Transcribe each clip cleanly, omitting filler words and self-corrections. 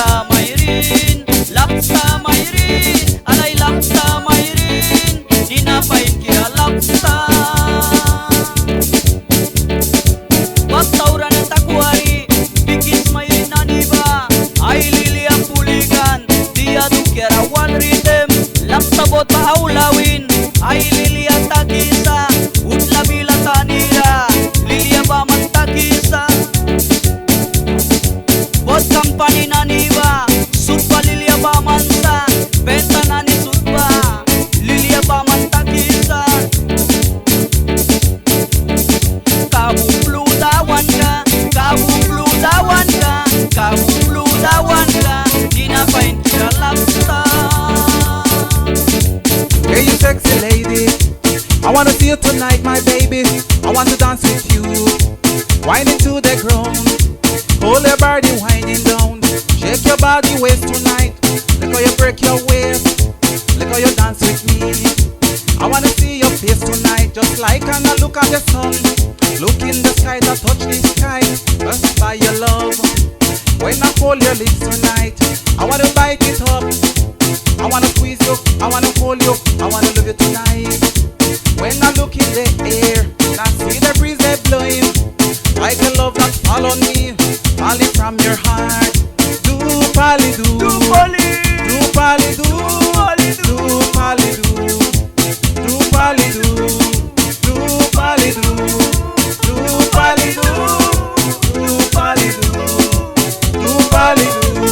Laksa Mayrin, Laksa Mayrin, alay Laksa Mayrin, dinapain kira Laksa. Patauran ng takwari, bigis Mayrin naniba, ay Lilia Puligan, dia dukiara one rhythm, Laksa bot pahaulawin, ay Lilia Takisa, utla bila tanira, Lilia baman Takisa. Bot company naniba, sutpa Lilia bamansa, benta nani sutpa, Lilia baman Takisa. Kabubludawan ka, kabubludawan ka, kabubludawan ka, dinapain kira Laksa. Hey, you sexy lady, I wanna see you tonight, my baby. I want to dance with you, whining to the ground. Hold your body winding down, shake your body waist tonight. Look how you break your waist, look how you dance with me. I wanna see your face tonight, just like when I look at the sun. Look in the sky, that touch the sky, just by your love. When I hold your lips tonight, I wanna bite it up. I wanna squeeze you, I wanna hold you, I wanna love you tonight. When I look in the air, I see the breeze they blowing, like a love that fall on me, falling from your heart. Do pali do, Do poli, do pali do, do pali do, do pali do, do pali do, do pali do, do pali do, do pali do.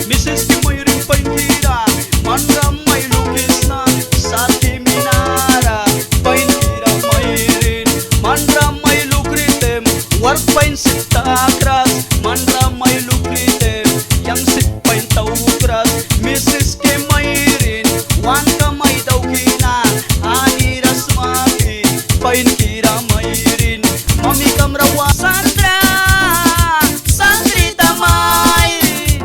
Mrs. Mayrin Painira, Mandram may lukis na sa Timinara. Painira Mayrin, Mandram may lukritem, work pain sit takras, Mandram may lukritem, yang sit pain taukras. Mrs. Mayrin, wan ka may daw kina, aniras maki, Painira Mayrin, mami kamrawa Sandra, Sandrita Mayrin.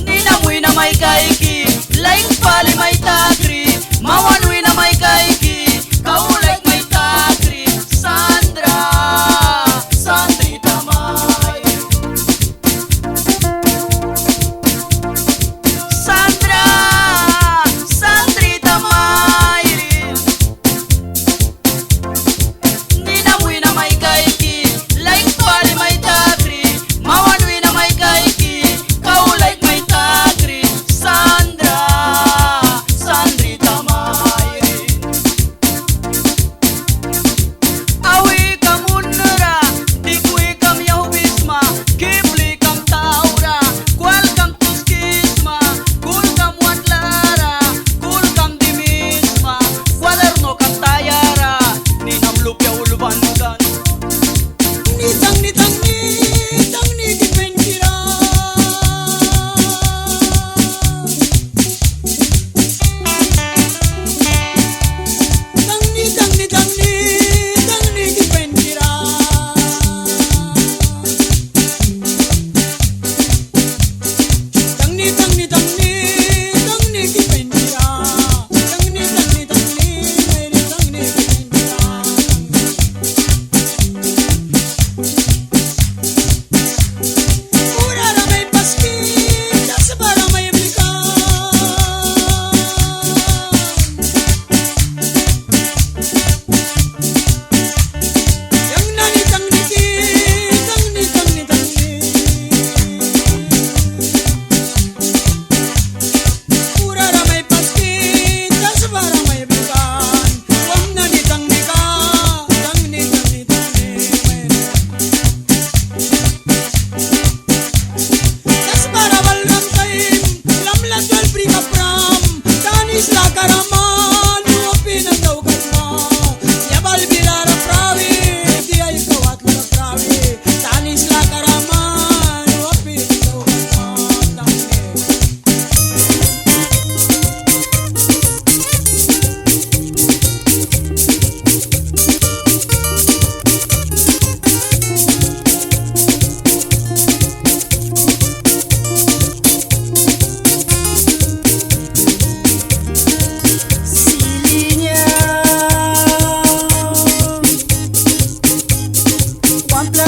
Ninamoy na may kaiki, like pali may takri, mawanwi na may kaiki, kaulik may takri. Sandra, Sandrita Mayrin.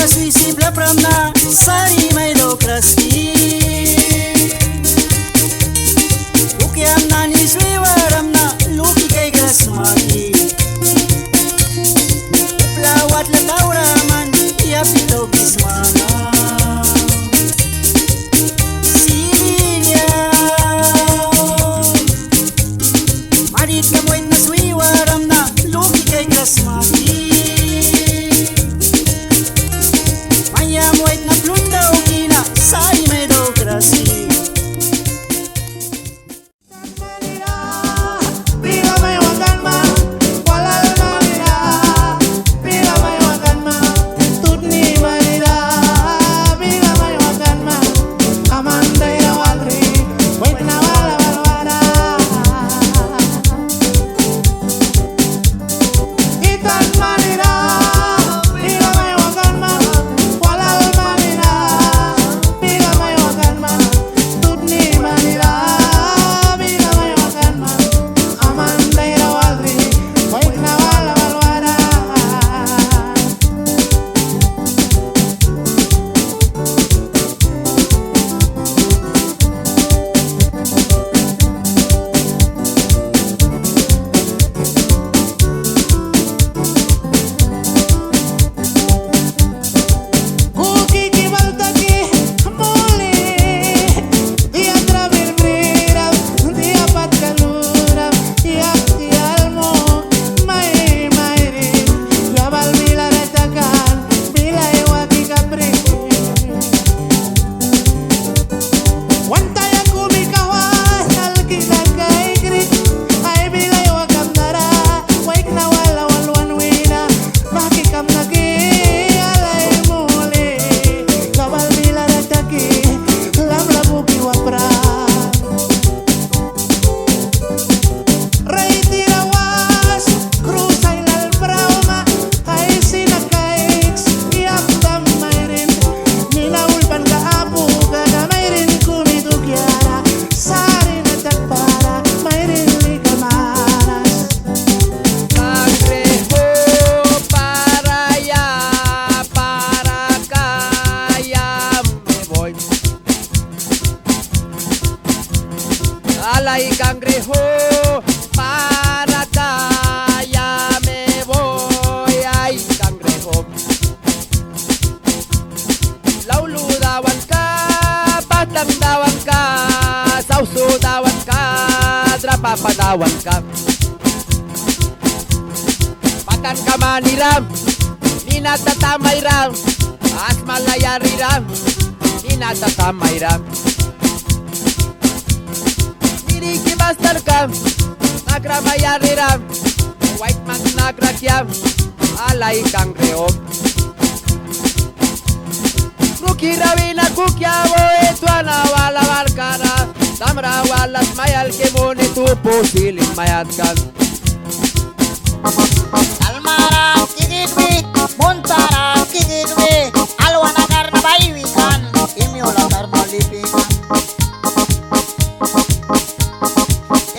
suisi plamna sari mai do kraski ukiam nani sui waramna luki kai grasmaki plawat la tauraman ya pito kismana Silia marit na moin na sui waramna luki kai grasmaki Moit na plunda ukina sari mai do krasi Bila may wakan ma wala manira Bila may wakan ma tudni manira Bila may wakan ma amanday na walri wait na wala walwala Itan manira Bila may wakan ma Alay cangrejo, para kaya me voy, ay cangrejo. Lauludawan ka, patlamdawan ka, sausudawan ka, drapapadawan ka. Pakan ka maniram, ninatatamayram, asmalayariram, ninatatamayram. Niriki master kam, nagramayariram, white man nagrakyam, alay cangrejo. Rukirawina kukyavo etuana wala valkana, tamra walas mayal kemone tu posilim mayatkan. Almara kikidwi, muntara kikidwi, alwana karna baywikan, imyola karna lipikan.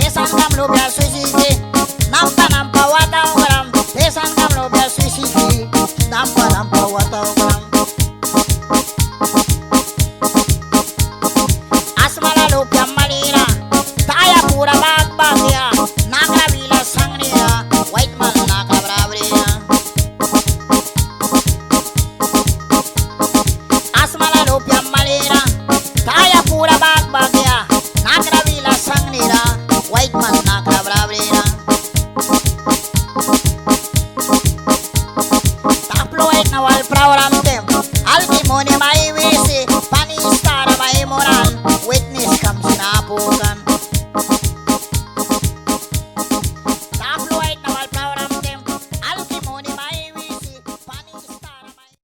Esan kamlo biar suisiki, nampa nampa watau garam. Esan kamlo biar suisiki, nampa nampa watau garam.